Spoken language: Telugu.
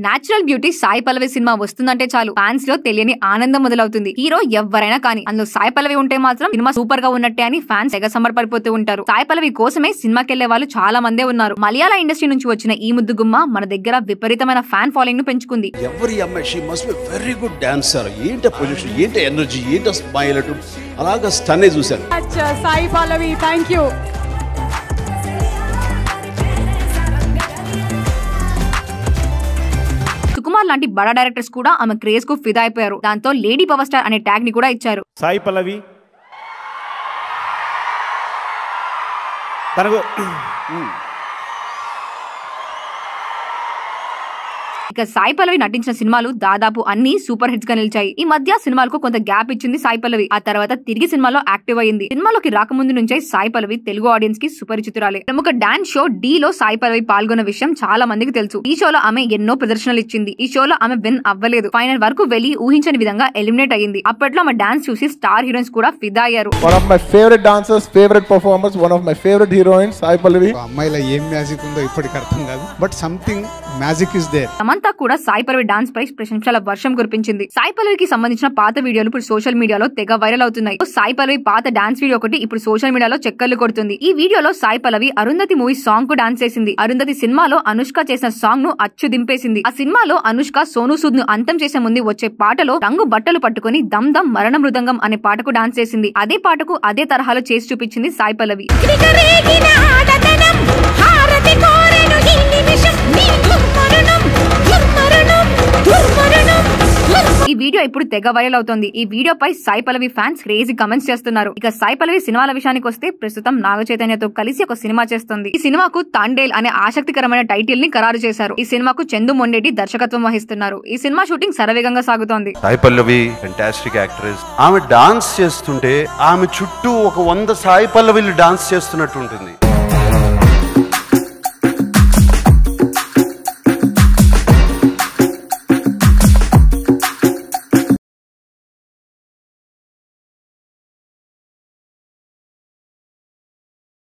Natural beauty Sai Pallavi cinema వస్తుందంటే చాలు ఫ్యాన్స్ లో తెలియని ఆనందం మొదలవుతుంది. హీరో ఎవరైనా కానీ అందులో సాయి పల్లవి ఉంటే మాత్రం సినిమా సూపర్ గా ఉన్నట్టే అని ఫ్యాన్స్ తెగ సంబరపడిపోతూ ఉంటారు. సాయి పల్లవి కోసమే సినిమాకి వెళ్లే వాళ్ళు చాలా మందే ఉన్నారు. మలయాళ ఇండస్ట్రీ నుంచి వచ్చిన ఈ ముద్దు గుమ్మ మన దగ్గర విపరీతమైన ఫ్యాన్ ఫాలోయింగ్ ను పెంచుకుంది. ఎవరి అమ్మాయి she must be very good dancer. ఏంటి పొజిషన్, ఏంటి ఎనర్జీ, ఏంటి స్మైల్, అలాగా స్టన్ చూశారు. Sai Pallavi thank you. సుకుమార్ లాంటి బడా డైరెక్టర్స్ కూడా ఆమె క్రేజ్ కు ఫిదా అయిపోయారు. దాంతో లేడీ పవర్ స్టార్ అనే ట్యాగ్ ని కూడా ఇచ్చారు. సాయి పల్లవి తనకు ఇక సాయి పల్లవి నటించిన సినిమాలు దాదాపు అన్ని సూపర్ హిట్స్ గా నిలిచాయి. ఈ మధ్య సినిమాలకు కొంత గ్యాప్ ఇచ్చింది సాయి పల్లవి. ఆ తర్వాత తిరిగి సినిమాలో యాక్టివ్ అయింది. సినిమాలోకి రాకముందు నుంచే సాయి పల్లవి తెలుగు ఆడియన్స్ కి సుపరిచితురాలే. ప్రముఖ డాన్స్ షో డి లో సాయి పల్లవి పాల్గొన్న విషయం చాలా మందికి తెలుసు. ఈ షోలో ఆమె ఎన్నో ప్రదర్శనలు ఇచ్చింది. ఈ షోలో ఆమె విన్ అవ్వలేదు. ఫైనల్ వరకు వెళ్లి ఊహించని విధంగా ఎలిమినేట్ అయ్యింది. అప్పట్లో ఆమె డాన్స్ చూసి స్టార్ హీరోయిన్స్ కూడా ఫిదా అయ్యారు. One of my favorite dancers, favorite performers, one of my favorite heroines, Sai Pallavi. అమ్మాయిల ఏం మ్యాజిక్ ఉందో ఇప్పటికి అర్థం కాదు, but something magic is there. Samantha కూడా సాయి పల్లవి డాన్స్ పై ప్రశంసల వర్షం కురిపించింది. సాయి పల్లవికి సంబంధించిన పాత వీడియోలు ఇప్పుడు సోషల్ మీడియాలో తెగ వైరల్ అవుతున్నాయి. సాయి పల్లవి పాత డాన్స్ వీడియో ఒకటి ఇప్పుడు సోషల్ మీడియాలో చక్కర్లు కొడుతుంది. ఈ వీడియోలో సాయి పల్లవి అరుంధతి మూవీ సాంగ్ కు డాన్స్ చేసింది. అరుంధతి సినిమాలో అనుష్క చేసిన సాంగ్ ను అచ్చు దింపేసింది. ఆ సినిమాలో అనుష్క సోను సూద్ ను అంతం చేసే ముందు వచ్చే పాటలో రంగు బట్టలు పట్టుకుని దమ్ దమ్ మరణ మృదంగం అనే పాటకు డాన్స్ చేసింది. అదే పాటకు అదే తరహాలో చేసి చూపించింది సాయి పల్లవి. ఈ వీడియో ఇప్పుడు తెగ వైరల్ అవుతోంది. ఈ వీడియోపై Sai Pallavi fans crazy comments చేస్తున్నారు. ఇక సాయి పల్లవి సినిమాల విషయానికి వస్తే ప్రస్తుతం నాగ చైతన్యతో కలిసి ఒక సినిమా చేస్తుంది. ఈ సినిమాకు తాండేల్ అనే ఆసక్తికరమైన టైటిల్ ని ఖరారు చేశారు. ఈ సినిమాకు చందు మొండేటి దర్శకత్వం వహిస్తున్నారు. ఈ సినిమా షూటింగ్ శరవేగంగా సాగుతోంది. Sai Pallavi fantastic actress. ఆమె డాన్స్ చేస్తుంటే ఆమె చుట్టూ ఒక 100 సాయి పల్లవిలు డాన్స్ చేస్తున్నట్టు ఉంటుంది.